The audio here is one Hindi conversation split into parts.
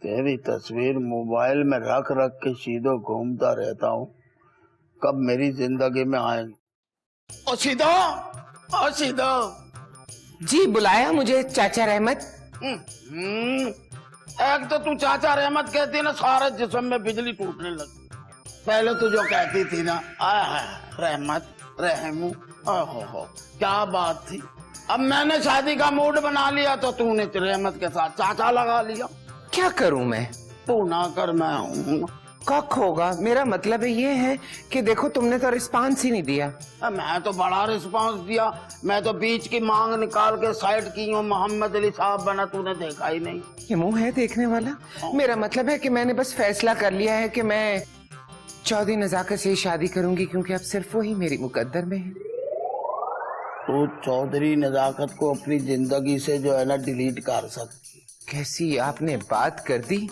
तेरी तस्वीर मोबाइल में रख रख के सीधो घूमता रहता हूँ, कब मेरी जिंदगी में आएगी। ओ सीधो, ओ सीधो। जी बुलाया मुझे चाचा रहमत। एक तो तू चाचा रहमत कहती ना, सारे जिस्म में बिजली टूटने लगी। पहले तू जो कहती थी ना, रहमत रहमू, हो क्या बात थी। अब मैंने शादी का मूड बना लिया तो तूने रहमत के साथ चाचा लगा लिया। क्या करूं मैं? तू ना कर, मैं हूँ। कख होगा। मेरा मतलब ये है कि देखो तुमने तो रिस्पांस ही नहीं दिया। मैं तो बड़ा रिस्पांस दिया। मैं तो बीच की मांग निकाल के साइड की हूँ, मोहम्मद अली साहब बना, तूने देखा ही नहीं। ये मुंह है देखने वाला। मेरा मतलब है कि मैंने बस फैसला कर लिया है कि मैं चौधरी नजाकत से ही शादी करूंगी, क्योंकि अब सिर्फ वही मेरी मुकद्दर में है। तो चौधरी नजाकत को अपनी जिंदगी से जो है ना डिलीट कर सकती। कैसी आपने बात कर दी।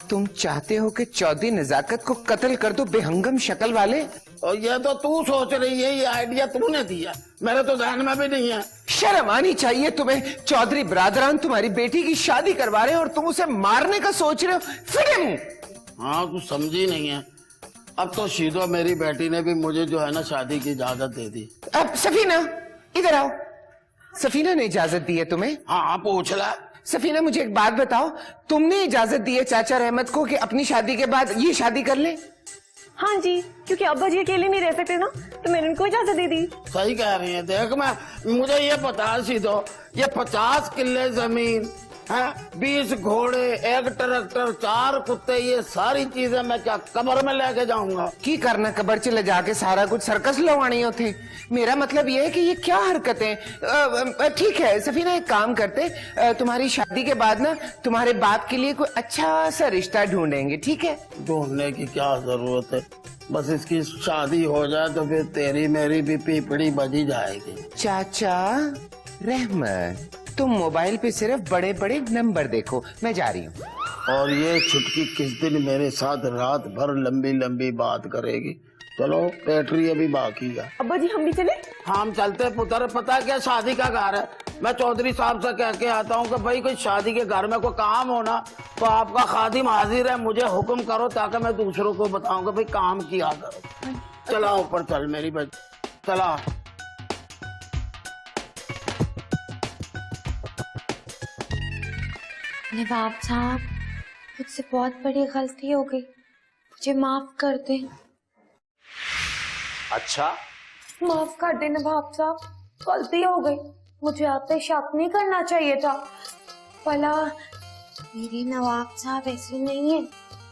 तुम चाहते हो कि चौधरी नजाकत को कत्ल कर दो, बेहंगम शक्ल वाले। और ये तो तू सोच रही है, ये आइडिया तूने दिया, मेरे तो ध्यान में भी नहीं है। शर्म आनी चाहिए तुम्हें। चौधरी ब्रादरान तुम्हारी बेटी की शादी करवा रहे हो और तुम उसे मारने का सोच रहे हो। फिल्म। हाँ, तू समझी नहीं है। अब तो सीधो मेरी बेटी ने भी मुझे जो है ना शादी की इजाजत दे दी। अब सफीना इधर आओ। सफीना ने इजाजत दी है तुम्हें? हाँ, पूछ ला। सफीना मुझे एक बात बताओ, तुमने इजाजत दी है चाचा रहमत को कि अपनी शादी के बाद ये शादी कर ले? हाँ जी, क्योंकि अब्बा जी अकेले नहीं रह सकते ना, तो मैंने उनको इजाजत दे दी। सही कह रही है। देख, मुझे ये बता सीधो, ये 50 किले जमीन है, 20 घोड़े, 1 ट्रैक्टर, 4 कुत्ते, ये सारी चीजें मैं क्या कब्र में लेके जाऊंगा? की करना कब्र च ले जाके सारा कुछ सर्कस लवानी होते। मेरा मतलब ये है कि ये क्या हरकतें। ठीक है सफीना, एक काम करते, तुम्हारी शादी के बाद ना तुम्हारे बाप के लिए कोई अच्छा सा रिश्ता ढूंढेंगे, ठीक है? ढूंढने की क्या जरूरत है, बस इसकी शादी हो जाए तो फिर तेरी मेरी भी पीपड़ी बजी जाएगी। चाचा रहमत, तुम मोबाइल पे सिर्फ बड़े बड़े नंबर देखो, मैं जा रही हूँ। और ये छुटकी किस दिन मेरे साथ रात भर लंबी लंबी बात करेगी। चलो, बैटरी अभी बाकी है। अब्बा जी हम भी चले? हम चलते पुत्र। पता क्या, शादी का घर है। मैं चौधरी साहब से कह के आता हूँ कि भाई कोई शादी के घर में कोई काम हो ना, तो आपका खादिम हाजिर है, मुझे हुक्म करो ताकि मैं दूसरों को बताऊंगा भाई काम किया करो। चला ऊपर चल मेरी बच्ची, चला। नवाब साहब, मुझसे बहुत बड़ी गलती हो गई, मुझे माफ कर दें। अच्छा, माफ कर दें नवाब साहब, गलती हो गई। मुझे आप पे शक नहीं करना चाहिए था। भला मेरे नवाब साहब ऐसे नहीं है।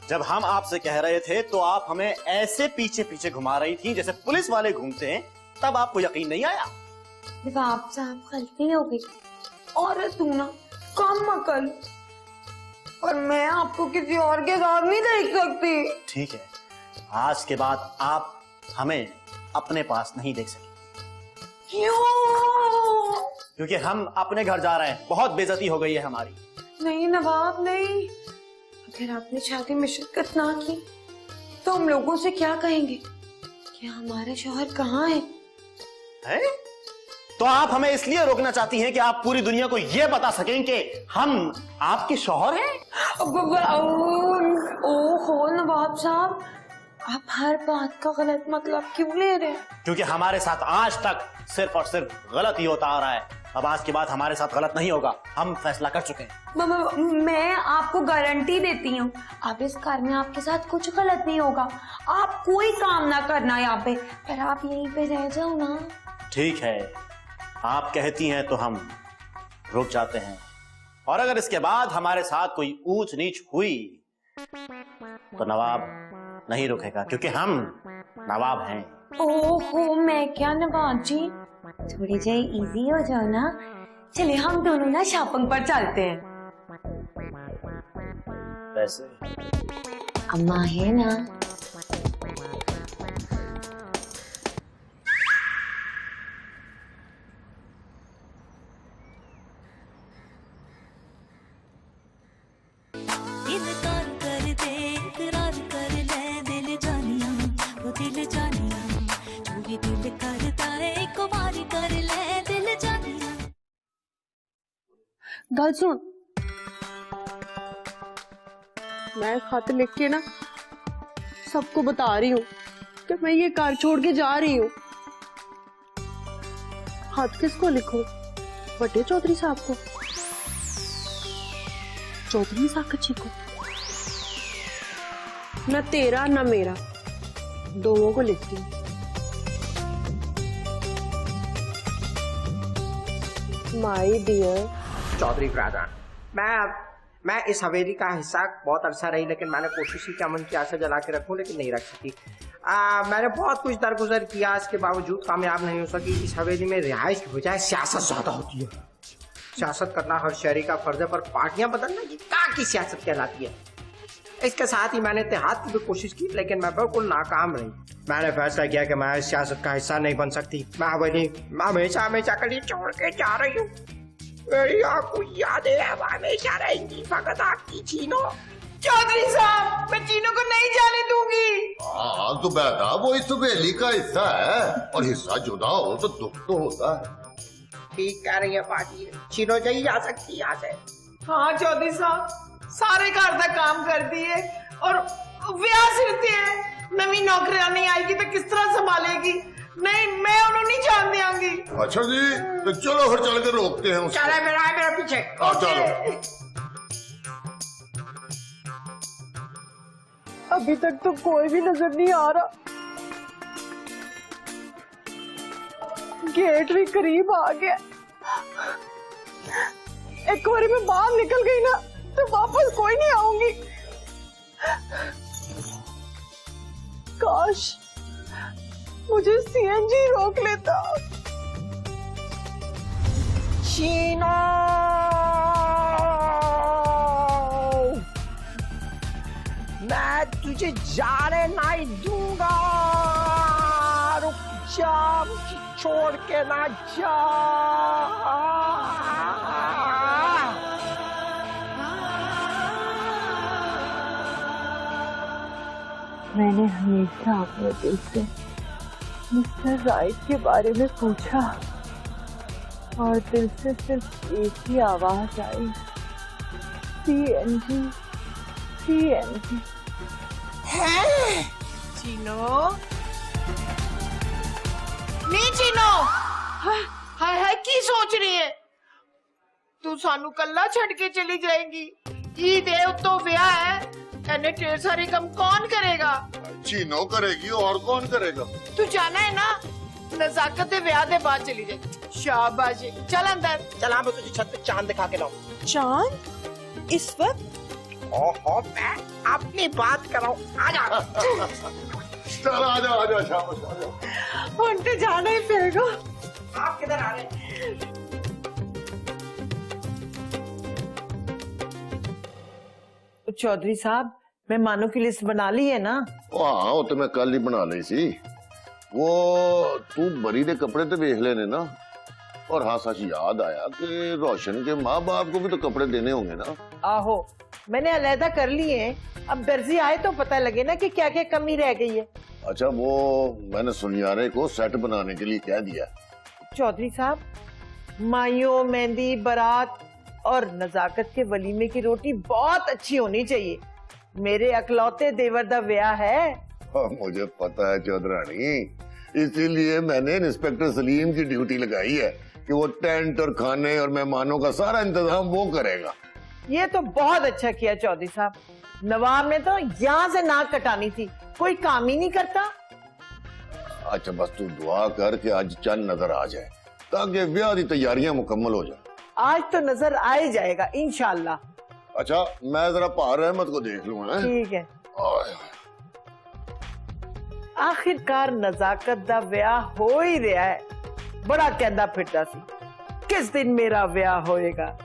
जब हम आपसे कह रहे थे तो आप हमें ऐसे पीछे पीछे घुमा रही थी जैसे पुलिस वाले घूमते हैं, तब आपको यकीन नहीं आया। नवाब साहब गलती हो गई। और तू ना कम अकल, पर मैं आपको किसी और के साथ नहीं देख सकती। ठीक है, आज के बाद आप हमें अपने पास नहीं देख सके। क्यों? क्योंकि हम अपने घर जा रहे हैं, बहुत बेइज्जती हो गई है हमारी। नहीं नवाब नहीं, अगर आपने शादी में शिरकत ना की तो हम लोगों से क्या कहेंगे कि हमारा शौहर कहाँ है? तो आप हमें इसलिए रोकना चाहती हैं कि आप पूरी दुनिया को यह बता सकें कि हम आपके शौहर हैं? ओहो नवाब साहब, आप हर बात का गलत मतलब क्यों ले रहे हैं? क्योंकि हमारे साथ आज तक सिर्फ और सिर्फ गलत ही होता आ रहा है। अब आज के बाद हमारे साथ गलत नहीं होगा, हम फैसला कर चुके हैं। मैं आपको गारंटी देती हूँ, अब इस घर में आपके साथ कुछ गलत नहीं होगा। आप कोई काम ना करना यहाँ पे, पर आप यहीं पे रह जाओ ना। ठीक है, आप कहती हैं तो हम रुक जाते हैं, और अगर इसके बाद हमारे साथ कोई ऊंच नीच हुई तो नवाब नहीं रुकेगा, क्योंकि हम नवाब हैं। ओहो, मैं क्या नवाब जी, थोड़ी जी इजी हो जाओ ना। चलिए हम दोनों ना शॉपिंग पर चलते हैं। वैसे अम्मा है ना? गल सुन, मैं खत लिख के ना सबको बता रही हूँ कि मैं ये घर छोड़ के जा रही हूँ। खत किसको लिखूं? बड़े चौधरी साहब को, चौधरी साकची को? न तेरा न मेरा, दोनों को लिखती हूँ। माय डियर चौधरी ब्रदर, मैं इस हवेली का हिस्सा बहुत अरसा रही, लेकिन मैंने कोशिश की कि अमन की आशा जला के रखूं, लेकिन नहीं रख सकी। मैंने बहुत कुछ दरगुजर किया, इसके बावजूद कामयाब नहीं हो सकी। इस हवेली में रिहाइश की बजाय सियासत ज्यादा होती है। सियासत करना हर शहरी का फर्ज है, पर पार्टियां बदलना ये कहाँ की सियासत कहलाती है। इसके साथ ही मैंने इत्तेहाद की भी कोशिश की, लेकिन मैं बिल्कुल नाकाम रही। मैंने फैसला किया कि मैं इस सियासत का हिस्सा नहीं बन सकती। मैं हवेली हमेशा हमेशा के लिए छोड़ के जा रही हूँ। मेरी आपको यादें अब हमेशा रहेंगी, फकत आपकी चीनो। चौधरी साहब, मैं चीनो को नहीं जाने दूंगी। हाँ तो बेटा, वो इस हवेली का हिस्सा है, और हिस्सा जुदा हो तो दुख तो होता है। ठीक कह रही है बाजी, चीनो नहीं जा सकती यहाँ से। हाँ चौधरी साहब, सारे घर का काम कर दिए और ब्याह सिरते हैं। नवी नौकरियां नहीं आएगी तो किस तरह संभालेगी? नहीं, मैं उन्होंने नहीं जान दियांगी। अच्छा जी, तो चलो फिर चल के रोकते हैं उसको। चला मेरा पीछे। चलो। अभी तक तो कोई भी नजर नहीं आ रहा। गेट भी करीब आ गया। एक बार मैं बाहर निकल गई ना तो वापस कोई नहीं आऊंगी। काश मुझे सीएनजी रोक लेता। चीनो, मैं तुझे जाने नहीं दूंगा। रुक जा, मुझे छोड़ के ना जा। मैंने हमेशा अपने दिल से मिस्टर राइट के बारे में पूछा और दिल से सिर्फ एक ही आवाज आई, सीएनजी सीएनजी। है चीनो, नहीं चीनो, हाय हाय की सोच रही है तू? सानू कल्ला छड़ के चली जाएगी। ईद है, उत्तो ब्याह है, एने ढेर सारे काम कौन करेगा? चीनो करेगी, और कौन करेगा? तू जाना है ना, नजाकत दे ब्याह दे बाद चली जाए। शाबाश, चल अंदर। चला, मैं तुझे छत पे चांद दिखा के लाऊं। चांद इस वक्त? ओहो, मैं अपनी बात कर रहा हूँ। आजा। चल आजा आजा, शाबाश आजा। उनके जाना ही पड़ेगा। आप किधर आ रहे हैं? चौधरी साहब, मेहमानों की लिस्ट बना ली है ना? हाँ, वो तो मैं कल ही बना ली सी। वो तू बरी दे कपड़े तो देख लेने ना। और हाँ, सच याद आया कि रोशन के माँ बाप को भी तो कपड़े देने होंगे ना। आहो, मैंने अलहदा कर लिए हैं। अब दर्जी आए तो पता लगे ना कि क्या क्या कमी रह गई है। अच्छा, वो मैंने सुनियारे को सेट बनाने के लिए कह दिया। चौधरी साहब, माइयों, मेहंदी, बारात और नजाकत के वलीमे की रोटी बहुत अच्छी होनी चाहिए। मेरे अकलौते देवर दा ब्याह है। हाँ, मुझे पता है चौधरानी, इसीलिए मैंने इंस्पेक्टर सलीम की ड्यूटी लगाई है कि वो टेंट और खाने और मेहमानों का सारा इंतजाम वो करेगा। ये तो बहुत अच्छा किया चौधरी साहब। नवाब ने तो यहाँ से नाक कटानी थी, कोई काम ही नहीं करता। अच्छा, बस तू दुआ कर कि आज चंद नजर आ जाए ताकि ब्याह की तैयारियां मुकम्मल हो जाए। आज तो नजर आ ही जाएगा इंशाल्लाह। अच्छा, मैं जरा पार अहमद को देख लूं। हैं? ठीक है। आय। आखिरकार नजाकत दा ब्याह हो ही रहा है। बड़ा कहता फिरता सी, किस दिन मेरा ब्याह होएगा।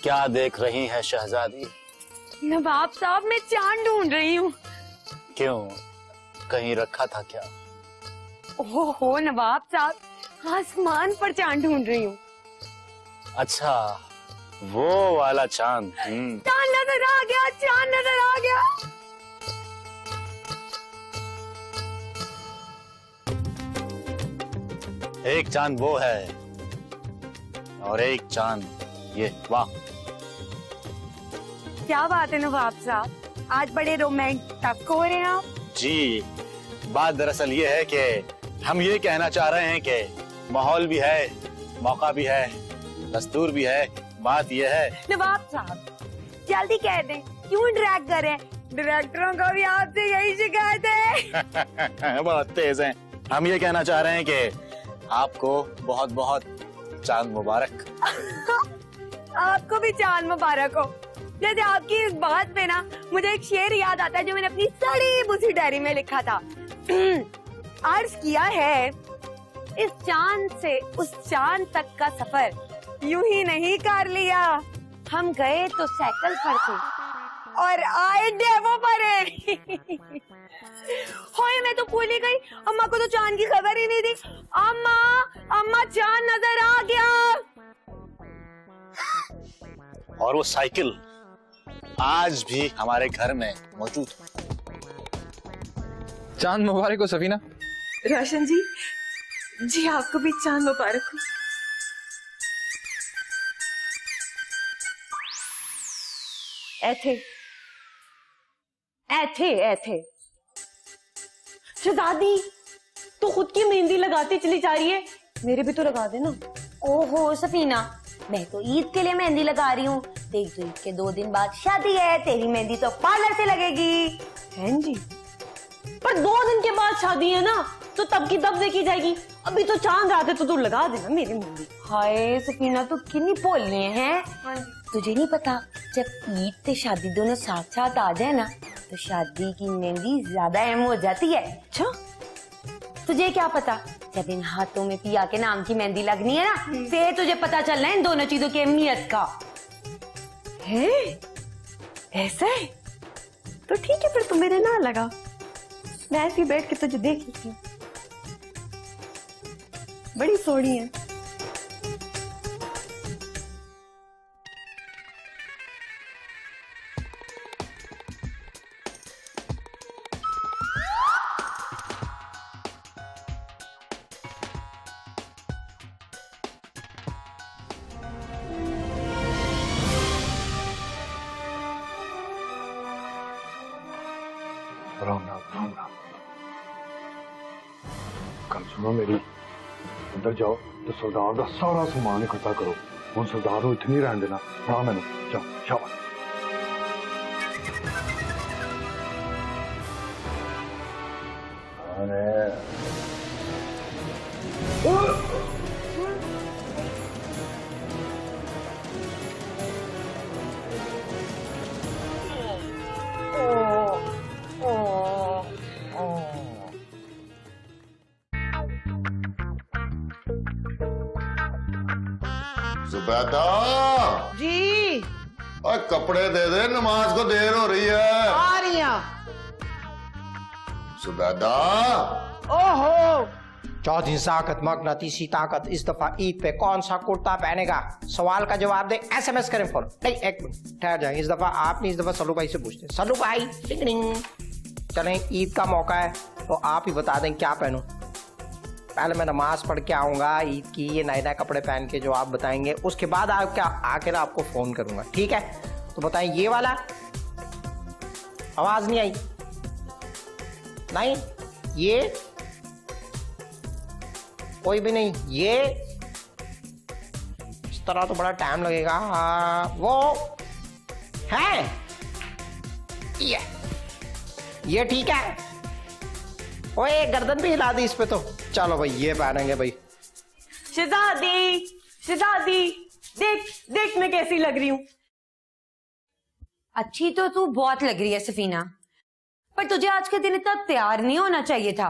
क्या देख रही हैं शहजादी? नवाब साहब, मैं चांद ढूंढ रही हूँ। क्यों, कहीं रखा था क्या? ओहो नवाब साहब, आसमान पर चांद ढूंढ रही हूँ। अच्छा, वो वाला चांद। चांद नजर आ गया, चांद नजर आ गया। एक चांद वो है और एक चांद ये। वाह, क्या बात है नवाब साहब, आज बड़े रोमांटिक हो रहे हैं आप। जी बात दरअसल ये है कि हम ये कहना चाह रहे हैं कि माहौल भी है, मौका भी है, दस्तूर भी है। बात ये है नवाब साहब जल्दी कह दें, क्यों ड्रैग करें? डायरेक्टरों को भी आपसे यही शिकायत है। बहुत तेज हैं। हम ये कहना चाह रहे हैं कि आपको बहुत बहुत चांद मुबारक। आपको भी चांद मुबारक हो। जैसे आपकी इस बात पे ना मुझे एक शेर याद आता है जो मैंने अपनी सड़ी बुसी डायरी में लिखा था। अर्ज किया है, इस चांद से उस चांद तक का सफर यूं ही नहीं कर लिया, हम गए तो साइकिल पर थे और आए डेमो पर है। होए मैं तो भूल ही गई, अम्मा को तो चांद की खबर ही नहीं थी। अम्मा अम्मा चांद नजर आ गया। और वो साइकिल आज भी हमारे घर में मौजूद है। चांद मुबारक हो सफीना। रोशन जी, जी आपको भी चांद मुबारक हो। ऐथे ऐथे ऐथे शहजादी तो खुद की मेहंदी लगाती चली जा रही है, मेरे भी तो लगा देना। ओहो सफीना, मैं तो ईद के लिए मेहंदी लगा रही हूँ। देख तो ईद के 2 दिन बाद शादी है, तेरी मेहंदी तो पार्लर से लगेगी। हैं जी, पर 2 दिन के बाद शादी है ना, तो तब की तब देखी जाएगी। अभी तो चांद रात है तो तू लगा देना मेरी मेहंदी। हाय सफीना, तू कितनी बोल रही है? तुझे नहीं पता, जब ईद से शादी दोनों साथ साथ आ जाए ना, तो शादी की मेहंदी ज्यादा अहम हो जाती है। अच्छा, तुझे क्या पता, जब इन हाथों में पिया के नाम की मेहंदी लगनी है ना, फिर तुझे पता चलना है इन दोनों चीजों की अहमियत का। है ऐसा है तो ठीक है, फिर तुम मेरे ना लगा, मैं ऐसी बैठ के तुझे देख लेती हूँ। बड़ी सोहनी है। राम राम राम राम। कल सुनो मेरी, अंदर जाओ तो सरदार का सारा सामान इकट्ठा करो। हम सरदार को इतनी रहने देना। हाँ मैंने जाओ, शाबाश। जुबैदा जी और कपड़े दे दे, नमाज को देर हो रही है। आ रही हैं। जुबैदा ओहो, चौथी ताकत मकनातीसी ताकत। इस दफा ईद पे कौन सा कुर्ता पहनेगा? सवाल का जवाब दे, SMS करें फौरन। नहीं, एक मिनट ठहर जाए। इस दफा आप नहीं, इस दफा सल्लू भाई से पूछते हैं। सल्लू भाई, डिंग डिंग। चलें, ईद का मौका है तो आप ही बता दें क्या पहनूं। पहले मैं नमाज पढ़ के आऊंगा ईद की, ये नए नए कपड़े पहन के जो आप बताएंगे, उसके बाद आकर आपको फोन करूंगा, ठीक है? तो बताएं, ये वाला? आवाज नहीं आई। नहीं, ये कोई भी नहीं। ये इस तरह तो बड़ा टाइम लगेगा। वो है ये ठीक है। ओए गर्दन भी हिला दी इस पे तो। चलो भाई, ये पहनेंगे भाई। शहजादी शहजादी, देख देख मैं कैसी लग रही हूँ। अच्छी तो तू बहुत लग रही है सफीना, पर तुझे आज के दिन इतना तैयार नहीं होना चाहिए था,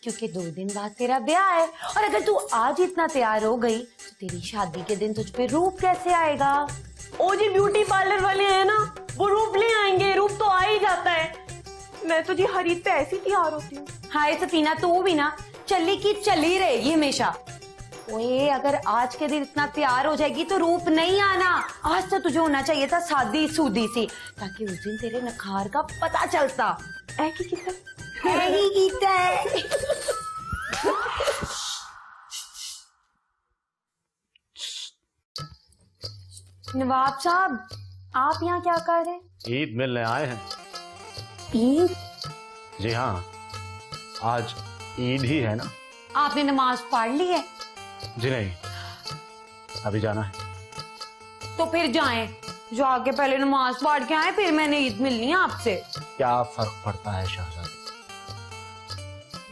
क्योंकि 2 दिन बाद तेरा ब्याह है। और अगर तू आज इतना तैयार हो गई तो तेरी शादी के दिन तुझ पे रूप कैसे आएगा? ओ जी ब्यूटी पार्लर वाले हैं ना, वो रूप ले आएंगे। रूप तो आ ही जाता है। मैं तो जी हर ईद पे ऐसी तैयार होती हूँ। हाय सफीना, तू भी ना चली की चली रहेगी हमेशा। ओए, अगर आज के दिन इतना तैयार हो जाएगी तो रूप नहीं आना। आज तो तुझे होना चाहिए था सादी सूदी सी, ताकि उस दिन तेरे नखार का पता चलता। नवाब साहब, आप यहाँ क्या कर रहे हैं? ईद मिलने आए हैं। ईद? जी हाँ, आज ईद ही है ना। आपने नमाज पढ़ ली है? जी नहीं, अभी जाना है। तो फिर जाएं, जाके पहले नमाज पढ़ के आए, फिर मैंने ईद मिलनी है आपसे। क्या फर्क पड़ता है शहजादी,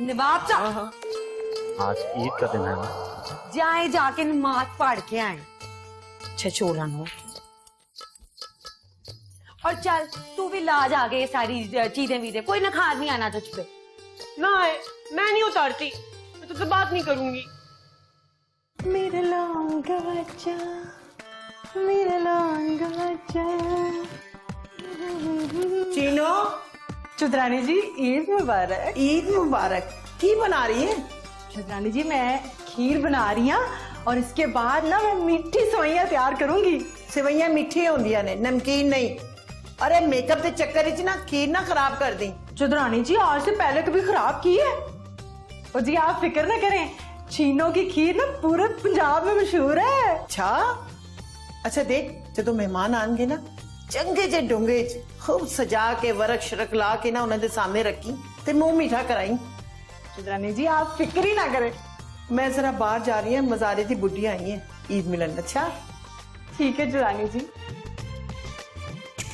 नवाब साहब, आज ईद का दिन है ना। जाए जाके नमाज पढ़ के आए। छछोला नो। और चल तू भी ला जाके ये सारी चीजें वीजें, कोई नखार नहीं आना तुझ पे। ना है, मैं नहीं उतारती, मैं तुझसे बात नहीं करूंगी। मेरा लौंगा बच्चा, मेरा लौंगा बच्चा। चीनो, चुदरानी जी, ईद मुबारक। ईद मुबारक। की बना रही है? चुदरानी जी, मैं खीर बना रही हूँ और इसके बाद ना मैं मीठी सवैयां तैयार करूंगी। सेवैयां मीठी होंदियां ने, नमकीन नहीं। अरे मेकअप के चक्कर च ना खीर ना खराब कर दी। चुदरानी जी, आज से पहले कभी खराब की है? और जी आप फिक्र ना करें, चीनों की खीर ना पूरे पंजाब में मशहूर है। अच्छा देख, जो मेहमान आएंगे ना, चंगे जे डूंगे खूब सजा के वरक शरक ला के ना उन्होंने सामने रखी ते मुंह मीठा कराई। चुदरानी जी, आप फिक्र ही ना करें। मैं जरा बाहर जा रही हूँ, मजारे की बुढ़ी आई है ईद मिलन। अच्छा ठीक है चुदरानी जी।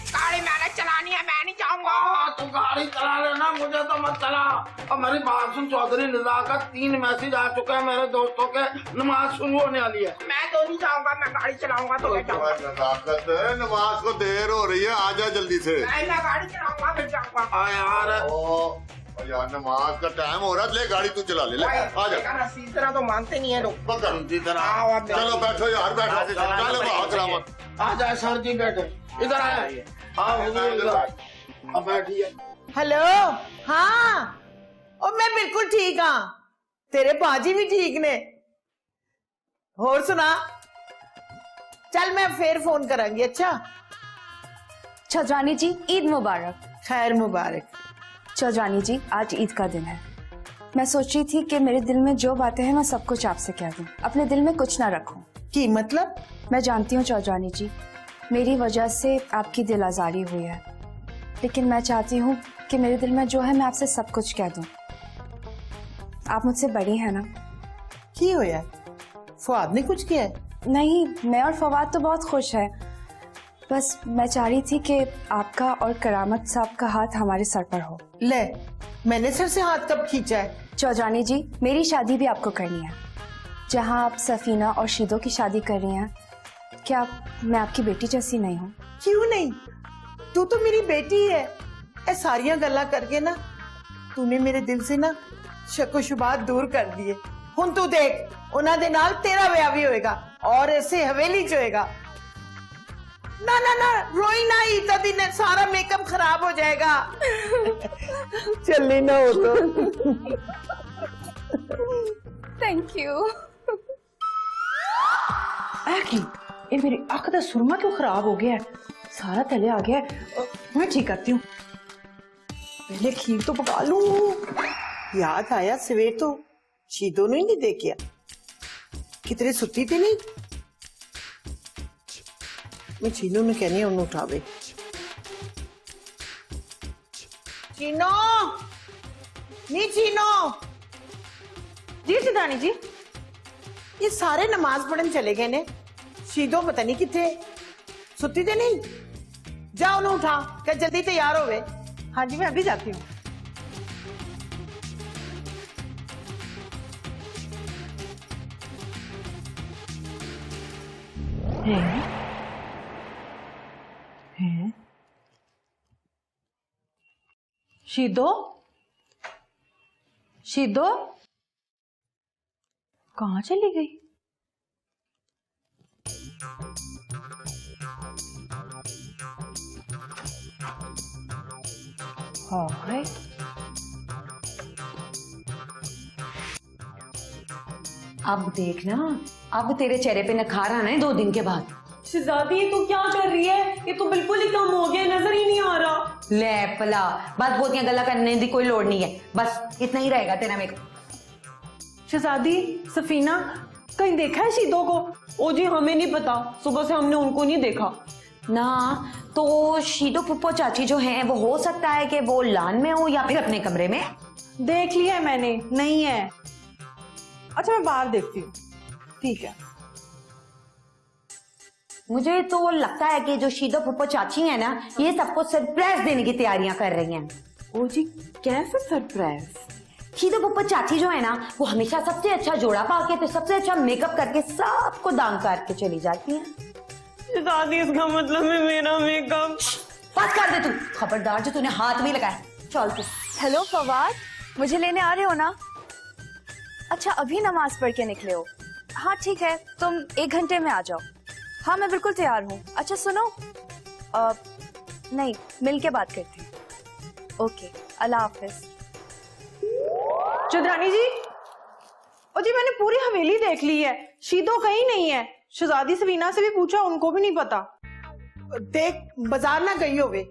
गाड़ी मैंने चलानी है, मैं नहीं जाऊंगा। तू गाड़ी चला लेना, मुझे तो मत चला। और मेरी बात सुन चौधरी निजाकत, 3 मैसेज आ चुके हैं मेरे दोस्तों के, नमाज शुरू होने वाली है। मैं तो नहीं जाऊंगा, मैं गाड़ी चलाऊंगा तो मैं जाऊंगा। नजाकत, नमाज को देर हो रही है, आजा जल्दी से। मैं गाड़ी चलाऊंगा फिर जाऊंगा। यार ओ यार, नमाज का टाइम हो रहा है, ले गाड़ी तू चला ले, आजा। इसी तरह तो मानते नहीं है लोग। चलो बैठो यार, बैठो। चलो बहुत रामत। आ जाए सर जी, बैठे इधर आए। हाँ हुजूर, इधर अब बैठिए। हेलो। हाँ, और मैं बिल्कुल ठीक हाँ, तेरे बाजी भी ठीक ने। होर सुना, चल मैं फिर फोन करांगी। अच्छा चौधरानी जी, ईद मुबारक। खैर मुबारक। चौधरानी जी, आज ईद का दिन है। मैं सोच रही थी कि मेरे दिल में जो बातें हैं मैं सब कुछ आपसे कह दूं, अपने दिल में कुछ ना रखूं। की मतलब? मैं जानती हूँ चौधरानी जी, मेरी वजह से आपकी दिल आजारी हुई है, लेकिन मैं चाहती हूँ कि मेरे दिल में जो है मैं आपसे सब कुछ कह दूं। आप मुझसे बड़ी हैं ना? की होया? फुआद ने कुछ किया है? नहीं, मैं और फवाद तो बहुत खुश है। बस मैं चाह रही थी कि आपका और करामत साहब का हाथ हमारे सर पर हो। ले, मैंने सर से हाथ कब खींचा है? चौधरानी जी, मेरी शादी भी आपको करनी है। जहाँ आप सफीना और शीदो की शादी कर रही हैं, क्या मैं आपकी बेटी जैसी नहीं हूँ? क्यों नहीं, तू तो मेरी बेटी है। ए सारियां गल्ला करके ना तूने मेरे दिल से ना शको शुबात दूर कर दिए। हुन तू देख, उन्हां दे नाल तेरा ब्याह भी होएगा और ऐसे हवेली च होएगा। ना ना ना, रोई ना, ईद दिन सारा मेकअप खराब हो जाएगा। चलनी ना हो तो। Thank you. ये मेरी आंख का सुरमा क्यों खराब हो गया है? सारा तले आ गया है। मैं ठीक करती हूँ, पहले खीर तो पका लूं। याद आया, सवेर तो शीदो ने नहीं देखिया, कितने सुती थे नहीं। मैं चीनू ने कहनी है उन्हें उठावे। चीनो, नी चीनो। जी चुदरानी जी। ये सारे नमाज पढ़न चले गए ने, शीदो पता नहीं किथे सुती थे नहीं। जा उन्हें उठा, क्या जल्दी तैयार होवे। हाँ जी, मैं अभी जाती हूँ। शीदो, शीदो कहाँ चली गई? हाय, अब देखना, अब तेरे चेहरे पे नखार आना है 2 दिन के बाद। शहजादी ये तो क्या कर रही है? ये तो बिल्कुल ही कम हो गया, नजर ही नहीं आ रहा। ले पला, बस बहुतियां गल्ला करने की कोई लोड़ नहीं है, बस इतना ही रहेगा तेरा मेकअप। शहजादी, सफीना, कहीं देखा है शीदों को? ओ जी हमें नहीं पता, सुबह से हमने उनको नहीं देखा ना। तो शीदो पुप्पो चाची जो हैं वो हो सकता है कि वो लान में हो या फिर अपने कमरे में। देख लिया है मैंने, नहीं है। अच्छा मैं बाहर देखती हूँ। ठीक है। मुझे तो लगता है कि जो शीदो पुप्पो चाची है ना, ये सबको सरप्राइज देने की तैयारियां कर रही हैं। ओ जी कैसे सरप्राइज? शीदो पुप्पो चाची जो है ना, वो हमेशा सबसे अच्छा जोड़ा पा के, फिर सबसे अच्छा मेकअप करके सबको दान करके चली जाती हैं। दादी इसका मतलब है मेरा मेकअप। बात कर दे तू, खबरदार जो तूने हाथ भी लगाया। चल तू। हेलो फवाद, मुझे लेने आ रहे हो ना? अच्छा अभी नमाज पढ़ के निकले हो? हाँ ठीक है, तुम 1 घंटे में आ जाओ। हाँ मैं बिल्कुल तैयार हूँ। अच्छा सुनो, नहीं मिल के बात करते हैं। ओके, अल्लाह हाफिज। चंद्रानी जी, ओ जी मैंने पूरी हवेली देख ली है, शीदो कहीं नहीं है। शहजादी सवीना से भी पूछा, उनको भी नहीं पता। देख बाजार ना गई होवे।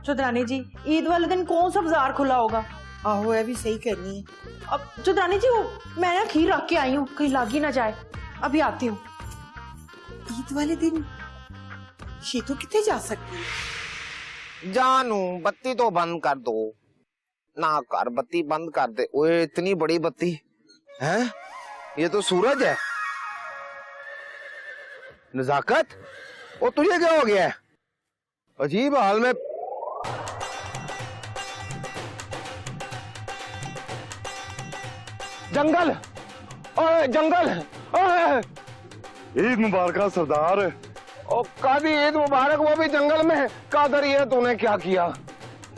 चंद्रानी जी ईद वाले दिन कौन सा बाजार खुला होगा? आहो ये भी सही करनी है। अब चंद्रानी जी वो मैं ना खीर रख के आई हूँ, कहीं लागी ना जाए। अभी आती हूँ। ईद वाले दिन शीतू कितने जा सकती है? जानू बत्ती तो बंद कर दो ना, कर बत्ती बंद कर दे। ओए इतनी बड़ी बत्ती है, ये तो सूरज है। नजाकत, ओ तुझे क्या हो गया है? अजीब हाल में। जंगल, ओए जंगल, ओए ईद मुबारक सरदार। ओ कादी ईद मुबारक, वो भी जंगल में। कादर ये तूने क्या किया?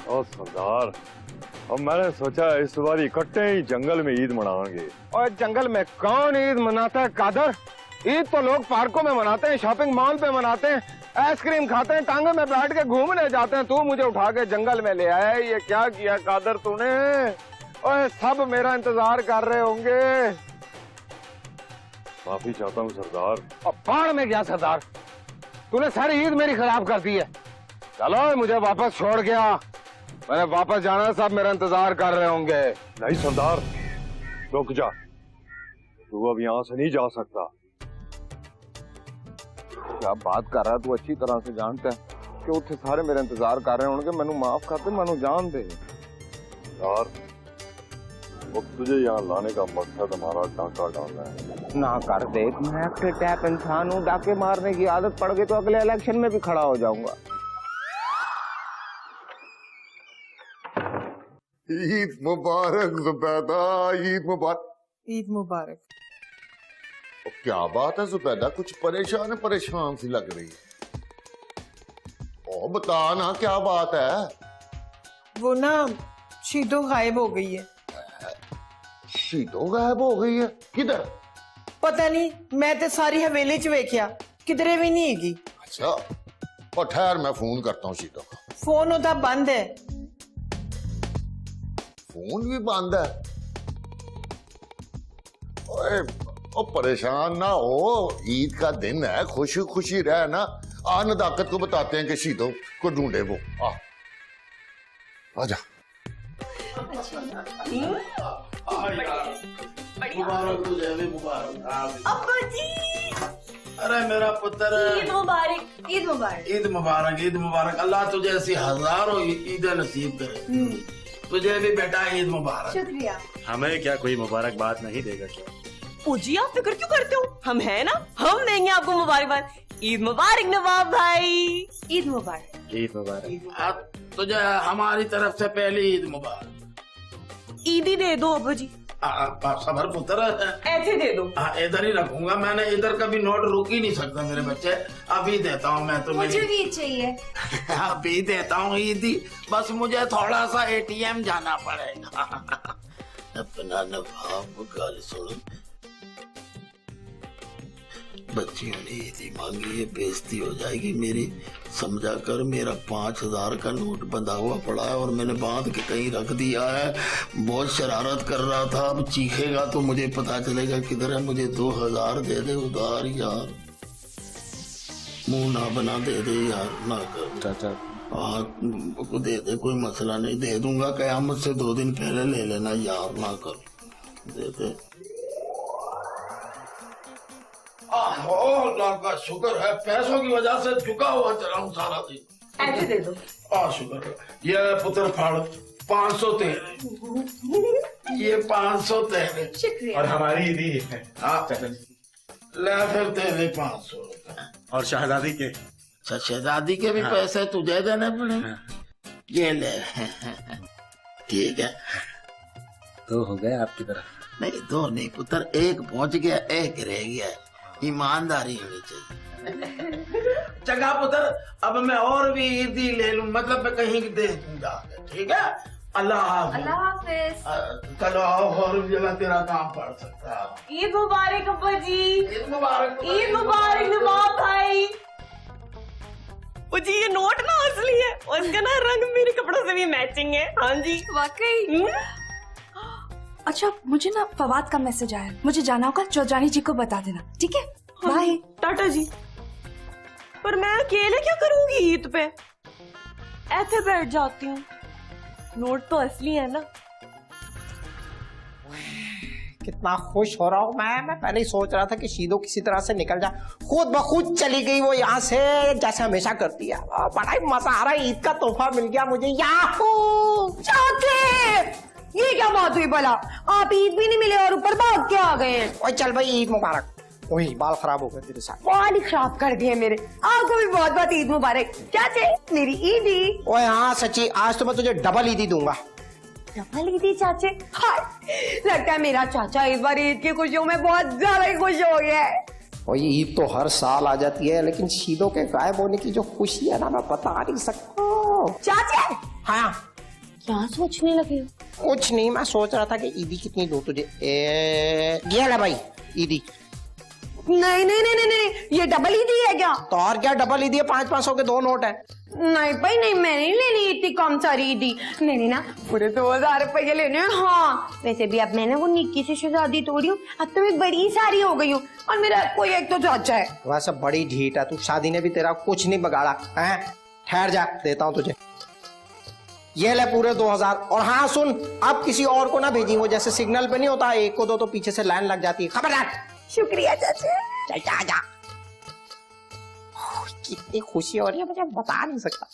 ओ सरदार, अब मैंने सोचा इस बार इकट्ठे ही जंगल में ईद मनाएंगे। और जंगल में कौन ईद मनाता है कादर? ईद तो लोग पार्कों में मनाते हैं, शॉपिंग मॉल पे मनाते हैं, आइसक्रीम खाते हैं, टांगों में बैठ के घूमने जाते हैं। तू मुझे उठा के जंगल में ले आया, ये क्या किया कादर तूने? ओए सब मेरा इंतजार कर रहे होंगे। माफी चाहता हूँ सरदार। अब पहाड़ में गया सरदार, तूने सारी ईद मेरी खराब कर दी है। चलो मुझे वापस छोड़ गया, मैंने वापस जाना है, सब मेरा इंतजार कर रहे होंगे। नहीं सरदार, रुक जा, तू अब यहाँ से नहीं जा सकता। क्या बात कर रहा है तू? अच्छी तरह से जानता है कि उत्थे सारे मेरा इंतजार कर रहे होंगे। मैनू माफ कर दे, मैनू जान दे। यार अब तुझे यहाँ लाने का मकसद हमारा डाका डालना है। ना कर दे, मैं एक टैप इंसान हूँ, डाके मारने की आदत पड़ गई तो अगले इलेक्शन में भी खड़ा हो जाऊंगा। ईद मुबारक जुबैदा, ईद मुबारक। ईद मुबारक। ओ, क्या बात है जुबैदा, कुछ परेशान सी लग रही है। ओ बता ना क्या बात है? वो ना शीदो गायब हो गई है। शीतो गायब हो गई है? किधर? पता नहीं, मैं तो सारी हवेली च वेख्या, किधरे भी नहीं हैगी। अच्छा, और ठहर मैं फोन करता हूँ शीतो को। फोन उदा बंद है। फोन भी बंद है? ओए, ओ परेशान ना हो, ईद का दिन है, खुशी खुशी रह ना। आ नदाकत को बताते हैं कि शीतो को ढूंढे वो। आजा। मुबारक तुझे भी, मुबारक। अब्बा जी, अरे मेरा पुत्र, ईद मुबारक, ईद मुबारक। ईद मुबारक, ईद मुबारक। अल्लाह तुझे ऐसी हजारों ईदें नसीब करे। तुझे भी बेटा ईद मुबारक। शुक्रिया। हमें क्या कोई मुबारकबाद नहीं देगा क्या? जी आप फिक्र क्यों करते हो, हम हैं ना, हम देंगे आपको मुबारकबाद। ईद मुबारक नवाब भाई, ईद मुबारक। ईद मुबारक। तुझे हमारी तरफ से पहली ईद मुबारक। ईद ही दे दो अब्बा जी। सबर पुत्र, ऐसे दे दो। हाँ इधर ही रखूंगा, मैंने इधर कभी नोट रोक ही नहीं सकता मेरे बच्चे। अभी देता हूँ मैं तुम्हें। मुझे भी चाहिए। अभी देता हूँ ईदी, बस मुझे थोड़ा सा ATM जाना पड़ेगा। अपना नवाब गाल सुनो, बच्चियों ने ईदी मांगी है, बेइज्जती हो जाएगी मेरी। समझा कर मेरा 5000 का नोट बंधा हुआ पड़ा है और मैंने बांध के कहीं रख दिया है। बहुत शरारत कर रहा था, अब चीखेगा तो मुझे पता चलेगा किधर है। मुझे 2000 दे दे उधार यार, मुंह ना बना, दे दे यार, ना कर चाचा। हाँ दे दे, कोई मसला नहीं, दे दूंगा। कयामत से 2 दिन पहले ले लेना यार, ना कर, दे दे। अल्लाह का शुक्र है, पैसों की वजह से झुका हुआ चला हूँ सारा दिन। ऐसे दे दो। शुक्र है। ये पुत्र फाड़ 500 तेरे, ये 500 तेरे। शुक्रिया। और हमारी ईदी है। हाँ ले फिर तेरे 500 रुपए। और शहजादी के? अच्छा, शहजादी के भी पैसे तुझे देने पड़े। ये ले। ठीक है, तो हो गया आपकी तरफ? नहीं दो नहीं पुत्र, एक पहुंच गया, एक रह गया। ईमानदारी होनी चाहिए। चंगा पुत्र, अब मैं और भी ईदी ले लूं, मतलब मैं कहीं दे दूंगा। ठीक है, अल्लाह हाफिज। चलो आओ, और भी जगह तेरा काम पड़ सकता है। ईद मुबारक अब्बा जी। ईद मुबारक। ईद मुबारक नवाब भाई। वो जी ये नोट ना असली है और इसका ना रंग मेरे कपड़ों से भी मैचिंग है। हाँ जी वाकई। अच्छा, मुझे ना फवाद का मैसेज आया, मुझे जाना होगा, चौधरानी जी को बता देना। ठीक है, बाय। टाटा जी। पर मैं अकेले क्या करूंगी ईद पे? ऐसे बैठ जाती हूँ, नोट तो असली है ना। कितना खुश हो रहा हूँ मैं पहले ही सोच रहा था कि शीदो किसी तरह से निकल जा, खुद ब खुद चली गई वो यहाँ से, जैसे हमेशा करती है। बड़ा ही मजा आ रहा है, ईद का तोहफा मिल गया मुझे। याहू! चाचे, ये क्या बात हुई भला? आप ईद भी नहीं मिले और ऊपर भाग के आ गए हैं। ओए चल भाई, ईद मुबारक। वही बाल खराब हो गए तेरे साथ। बाल ही खराब कर दिए मेरे। आपको भी बहुत बहुत ईद मुबारक चाचे, मेरी ईदी। ओए हाँ सच्ची, आज तो मैं तुझे डबल ईदी दूंगा। डबल ईदी चाचे? हाय, लगता है मेरा चाचा इस बार ईद की खुशियों में बहुत ज्यादा ही खुश हो गया है। और ये ईद तो हर साल आ जाती है, लेकिन शीदो के गायब होने की जो खुशी है ना, मैं बता नहीं सकता। चाचे, हाँ क्या सोचने लगे हो? कुछ नहीं, मैं सोच रहा था कि ईदी कितनी दूं तुझे। ये ले भाई ईदी। नहीं नहीं नहीं नहीं नहीं, ये डबल ईदी है क्या? तो और क्या, डबल ईदी है, 500-500 के 2 नोट है। नहीं भाई नहीं, मैं नहीं लेनी इतनी कम सारी ईदी। मैंने ना पूरे 2000 रुपये लेने हैं। हाँ, वैसे भी अब मैंने वो निक्की से शहजादी तोड़ी हूँ, अब तो मैं बड़ी सारी हो गई हूँ, और मेरा कोई एक तो चाचा है। वैसे बड़ी ढीठ है तू, शादी ने भी तेरा कुछ नहीं बगाड़ा है। ठहर जा, देता हूँ तुझे। ये ले पूरे 2000। और हाँ सुन, अब किसी और को ना भेजी, वो जैसे सिग्नल पे नहीं होता, एक को दो तो पीछे से लाइन लग जाती है, खबरदार। शुक्रिया चाचा। चल जा जा। कितनी खुशी हो रही है मुझे, बता नहीं सकता।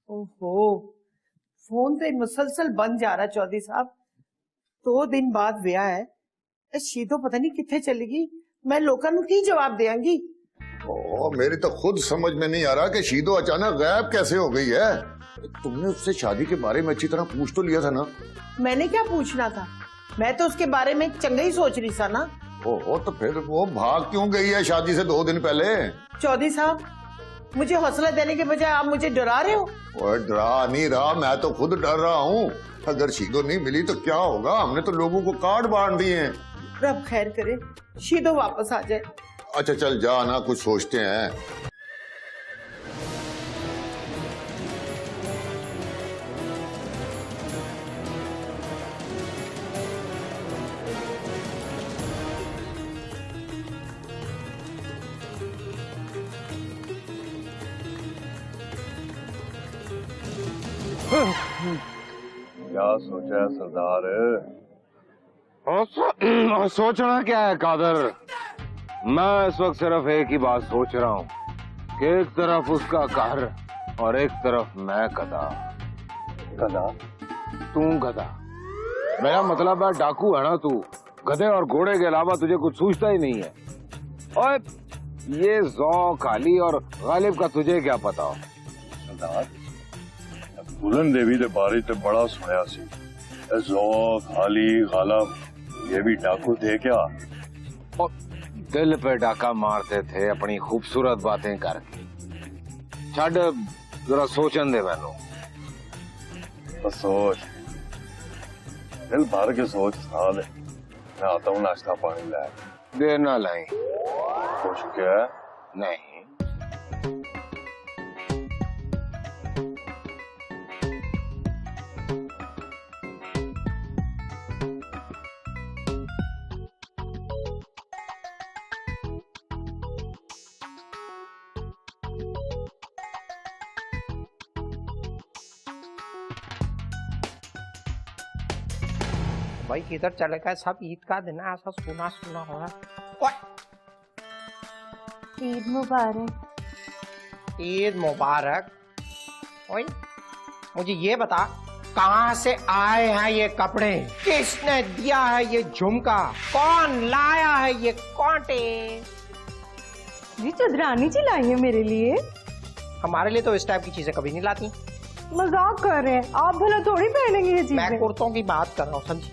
ओहो, फोन तो मुसलसल बंद जा रहा चौधरी साहब। 2 दिन बाद ब्याह है, शीदो पता नहीं कितने चलेगी, मैं लोगों को की जवाब देंगी। मेरी तो खुद समझ में नहीं आ रहा कि शीदो अचानक गायब कैसे हो गई है। तुमने उससे शादी के बारे में अच्छी तरह पूछ तो लिया था ना? मैंने क्या पूछना था, मैं तो उसके बारे में चंगा ही सोच रही था ना। ओहो, तो फिर वो भाग क्यों गई है शादी से 2 दिन पहले? चौधरी साहब, मुझे हौसला देने के बजाय आप मुझे डरा रहे हो। ओए डरा नहीं रहा, मैं तो खुद डर रहा हूँ। अगर शीदो नहीं मिली तो क्या होगा? हमने तो लोगों को कार्ड बांट दिए हैं। रब खैर करे, शीदो वापस आ जाए। अच्छा चल जा ना, कुछ सोचते हैं। क्या सोचा है सरदार? सोचना क्या है कादर, मैं इस वक्त सिर्फ एक ही बात सोच रहा हूँ कि एक तरफ उसका घर और एक तरफ मैं गधा। गधा? तू गधा? मेरा मतलब है डाकू है ना तू। गधे और घोड़े के अलावा तुझे कुछ सूझता ही नहीं है। और ये ज़ौक़ अली और गालिब का तुझे क्या पता हो? सरदार, बुलंद देवी के बारे ते बड़ा सुनया सी। ज़ौक़, अली, गालिब ये भी डाकू थे क्या? और दिल पे डाका मारते थे अपनी खूबसूरत बातें करके। छड़ जरा सोचन दे मैनू। तो सोच, दिल भर के सोच साले। मैं आता हूँ नाश्ता पानी लाए। देर ना लाई। खुश क्या है? नहीं। भाई किधर चले गए सब? ईद का दिन है, ऐसा सुना सुना हो रहा। ईद मुबारक। ईद मुबारक। ओए मुझे ये बता, कहाँ से आए हैं ये कपड़े? किसने दिया है ये झुमका? कौन लाया है ये कांटे? जी चंद्रानी जी लाई है मेरे लिए। हमारे लिए तो इस टाइप की चीजें कभी नहीं लाती। मजाक कर रहे हैं आप, भला थोड़ी पहनेंगे ये मैं चीजें। कुर्तों की बात कर रहा हूँ, समझी?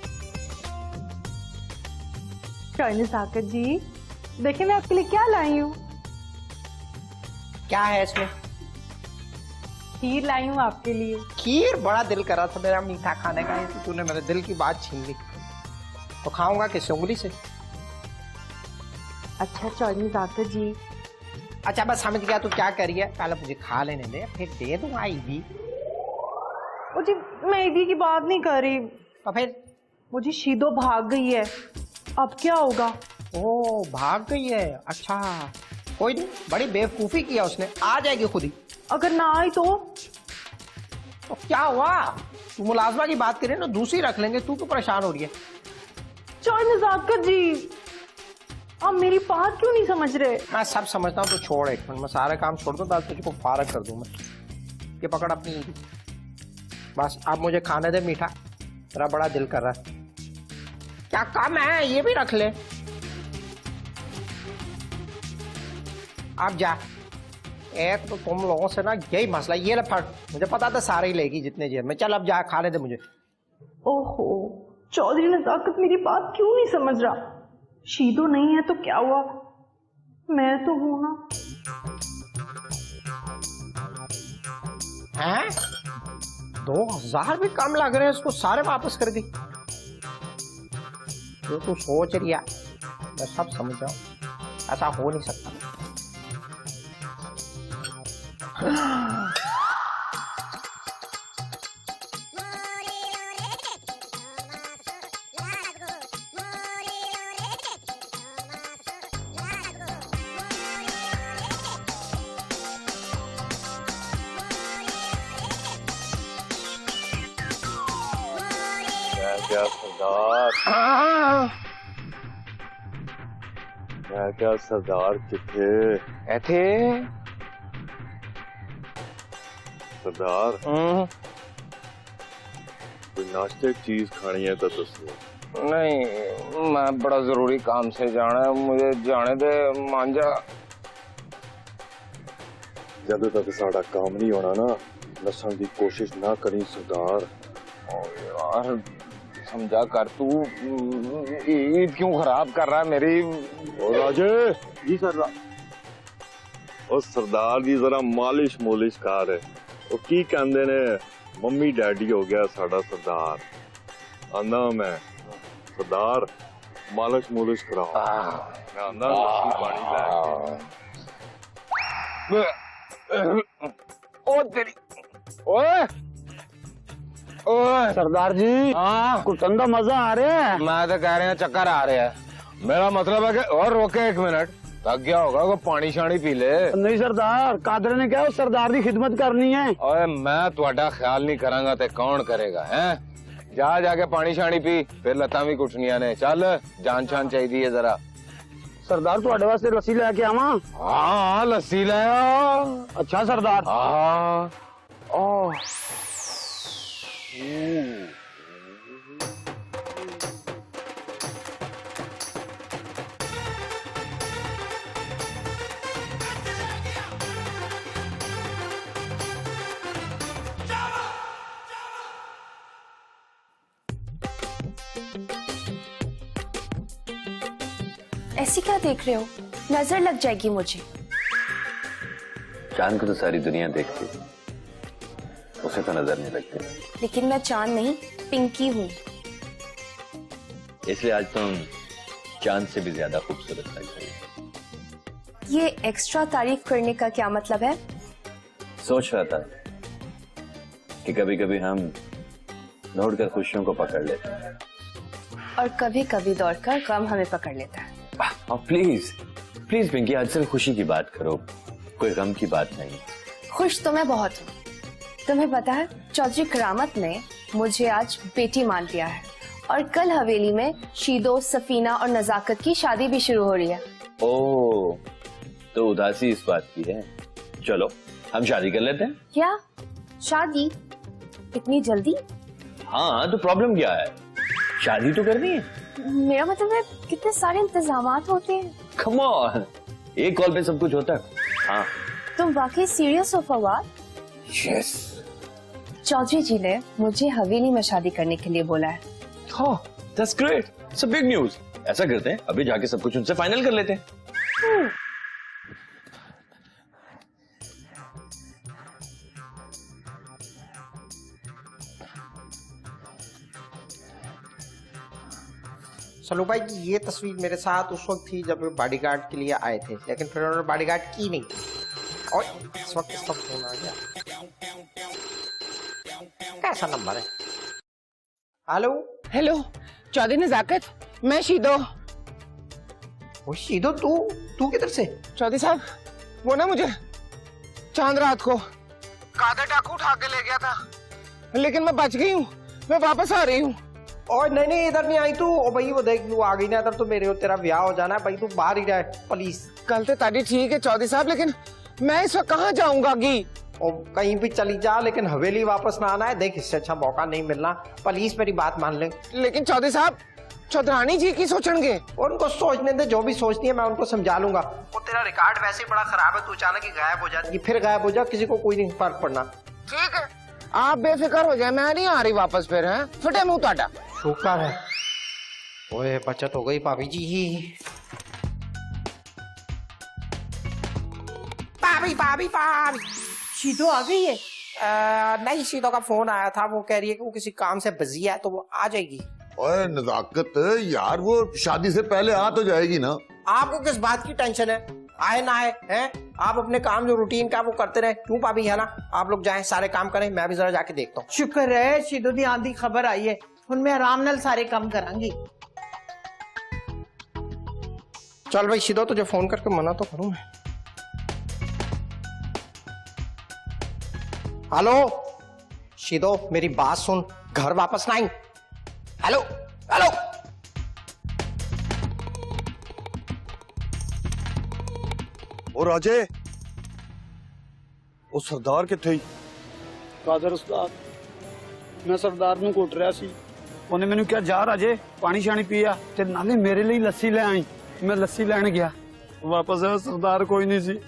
साकत जी देखिए मैं आपके लिए क्या लाई हूँ। क्या है इसमें? खीर लाई हूँ आपके लिए। खीर? बड़ा दिल कर रहा था मेरा मीठा खाने का, तो तूने मेरे दिल की बात छीन ली। तो खाऊंगा किस उंगली से? अच्छा चौधरी साकत जी। अच्छा बस समझ गया तू क्या करी है, पहले मुझे खा लेने दे फिर दे दूंगा ईदी। ओ जी मैं ईदी की बात नहीं कर रही। तो फिर? मुझे शीदो भाग गई है, अब क्या होगा? ओ भाग गई है, अच्छा कोई नहीं, बड़ी बेवकूफी किया उसने, आ जाएगी खुद ही। अगर ना आई तो क्या हुआ? तू मुलाजमा की बात करे ना, दूसरी रख लेंगे, तू क्यों परेशान हो रही है? चौधरी साकत जी आप मेरी बात क्यों नहीं समझ रहे? मैं सब समझता हूँ, तो छोड़ एक मिनट, मैं सारे काम छोड़ दूँ, बस तुझको फारग कर दूँ मैं। ये पकड़ अपनी ईदी, बस अब मुझे खाने दे मीठा, तेरा बड़ा दिल कर रहा है। क्या काम है, ये भी रख ले। अब जा, एक तो तुम लोगों से ना यही मसला, ये ले फट, मुझे पता था सारे ही लेगी जितने जेब में। चल अब जा, खाने दे मुझे। ओहो चौधरी नजाकत मेरी बात क्यों नहीं समझ रहा? शीदो नहीं है तो क्या हुआ, मैं तो हूं ना। हैं? 2000 भी कम लग रहे हैं, इसको सारे वापस कर दी। जो तू सोच रही है मैं सब समझ जाऊं, ऐसा हो नहीं सकता। क्या सरदार, मैं क्या सरदार किथे ऐथे सरदार, कोई नाश्ते की चीज खानी है तो दसो। नहीं मैं बड़ा जरूरी काम से जाना है, मुझे जाने दे मांझा। जब तक साड़ा काम नहीं होना ना, नसन की कोशिश ना करी सरदार। यार समझा कर, तू ईद क्यों खराब कर रहा है मेरी? ओ राजे जी सरदार, ओ सरदार जी जरा मालिश मोलिश कर। ओ की कहंदे ने, मम्मी डैडी हो गया साड़ा सरदार। आंदा मैं सरदार मालिश मोलिश कराओ। मैं आंदा लस्सी पानी ले। ओ तेरी, ओए ओए सरदार जी हाँ कुछ ठंडा मजा आ रहा है। मैं तो कह रहे हैं चक्कर आ रहे हैं। मेरा मतलब है कि और रोके एक मिनट, थक गया होगा को पानी शानी पी ले। नहीं सरदार, कादर ने क्या सरदार की खिदमत करनी है। ओए मैं ਤੁਹਾਡਾ ख्याल नहीं करांगा ते कौन करेगा हैं? जा जाके पानी शानी पी, फिर लत्तां भी कुटनियां ने। चल जान शान चाहिए है जरा। सरदार ਤੁਹਾਡੇ ਵਾਸਤੇ ਲੱਸੀ ਲੈ ਕੇ ਆਵਾਂ? हाँ लस्सी ले आओ। अच्छा सरदार। हाँ ओह ऐसी क्या देख रहे हो? नजर लग जाएगी मुझे। चांद को तो सारी दुनिया देखती, उसे तो नजर नहीं लगती। लेकिन मैं चांद नहीं पिंकी हूँ। इसलिए आज तुम चांद से भी ज्यादा खूबसूरत लग रही हो। ये एक्स्ट्रा तारीफ करने का क्या मतलब है? सोच रहा था कि कभी कभी हम दौड़कर खुशियों को पकड़ लेते हैं और कभी कभी दौड़कर गम हमें पकड़ लेता है। और प्लीज प्लीज पिंकी, आज सिर्फ खुशी की बात करो, कोई गम की बात नहीं। खुश तो मैं बहुत हूँ। तुम्हें पता है चौधरी करामत ने मुझे आज बेटी मान लिया है और कल हवेली में शीदो, सफीना और नजाकत की शादी भी शुरू हो रही है। ओ, तो उदासी इस बात की है। चलो हम शादी कर लेते हैं। क्या शादी इतनी जल्दी? हाँ, तो प्रॉब्लम क्या है, शादी तो करनी है। मेरा मतलब है कितने सारे इंतजामात होते हैं। कम ऑन, एक कॉल पे सब कुछ होता है। हाँ, तुम वाकई सीरियस हो फवाद? यस। चौधरी जी ने मुझे हवेली में शादी करने के लिए बोला है। हाँ, that's great, it's a big news. ऐसा करते हैं, अभी जाके सब कुछ उनसे फाइनल कर लेते हैं। सलू भाई ये तस्वीर मेरे साथ उस वक्त थी जब बॉडीगार्ड के लिए आए थे, लेकिन फिर उन्होंने बॉडीगार्ड की नहीं। और इस वक्त इसका फोन आ गया। कैसा नंबर है? हेलो हेलो, चौधरी नजाकत, मैं शीदो। वो शीदो, तू किधर से? चौधरी साहब, वो ना मुझे चांद रात को कादर डाकू उठा के ले गया था, लेकिन मैं बच गई हूँ, मैं वापस आ रही हूँ। और नहीं इधर नहीं आई तू। ओ भाई वो देख लू आ गई ना इधर, तो मेरे और तेरा ब्याह हो जाना है भाई, तू बाहर ही रहे प्लीज। कल तो ताड़ी ठीक है चौधरी साहब, लेकिन मैं इस वक्त कहाँ जाऊंगा गी? और कहीं भी चली जा, लेकिन हवेली वापस ना आना है। देख इससे अच्छा मौका नहीं मिलना, प्लीज मेरी बात मान ले। लेकिन चौधरी साहब, चौधरानी जी की सोचेंगे। उनको सोचने दे, जो भी सोचती है मैं उनको समझा लूंगा। वो तेरा रिकॉर्ड वैसे ही बड़ा खराब है, तू अचानक ही गायब हो जाती, फिर गायब हो जा, किसी को कोई नहीं फर्क पड़ना। ठीक है, आप बेफिक्र हो जाए, मैं नहीं आ रही वापस फिर। है फटे मुंह ताड़ा। शुक्र है, ओए बचत हो गई भाभी जी। भाभी शीदो आ गई है? नहीं, शीदो का फोन आया था, वो कह रही है कि वो किसी काम से बिजी है, तो वो आ जाएगी। ओए नजाकत यार, वो शादी से पहले आ तो जाएगी ना। आपको किस बात की टेंशन है? आए ना आए हैं, आप अपने काम जो रूटीन का वो करते रहे। क्यों भाभी, है ना? आप लोग जाएं, सारे काम करें, मैं भी जरा जाके देखता हूँ। शुक्र है शीदो दी आंधी खबर आई है, हुन मैं आराम नाल सारे काम करांगी। चल भाई शीदो, तुझे फोन करके मना तो करूं मैं। हेलो शीदो, मेरी बात सुन, घर वापस ना आई। हेलो हेलो, और राजे ਉਹ ਸਰਦਾਰ ਕਿੱਥੇ ਹੀ? ਕਾਦਰ ਉਸਤਾਦ, ਮੈਂ ਸਰਦਾਰ ਨੂੰ ਘੁੱਟ ਰਿਹਾ ਸੀ, ਉਹਨੇ ਮੈਨੂੰ ਕਿਹਾ ਜਾ ਰਾਜੇ ਪਾਣੀ ਛਾਣੀ ਪੀਆ ਤੇ ਨਾਲੇ ਮੇਰੇ ਲਈ ਲੱਸੀ ਲੈ ਆਈ। ਮੈਂ ਲੱਸੀ ਲੈਣ ਗਿਆ, ਵਾਪਸ ਆਇਆ ਸਰਦਾਰ ਕੋਈ ਨਹੀਂ ਸੀ।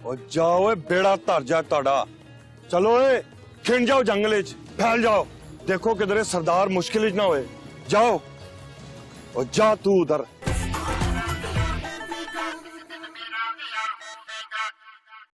ਉਹ ਜਾ ਓਏ, ਬੇੜਾ ਧਰ ਜਾ ਤੁਹਾਡਾ। ਚਲੋ ਓਏ, ਖਿੰਡ ਜਾਓ ਜੰਗਲੇ 'ਚ, ਫੈਲ ਜਾਓ, ਦੇਖੋ ਕਿਧਰੇ ਸਰਦਾਰ ਮੁਸ਼ਕਿਲ 'ਚ ਨਾ ਹੋਏ। ਜਾਓ, ਉਹ ਜਾ ਤੂੰ ਉਧਰ।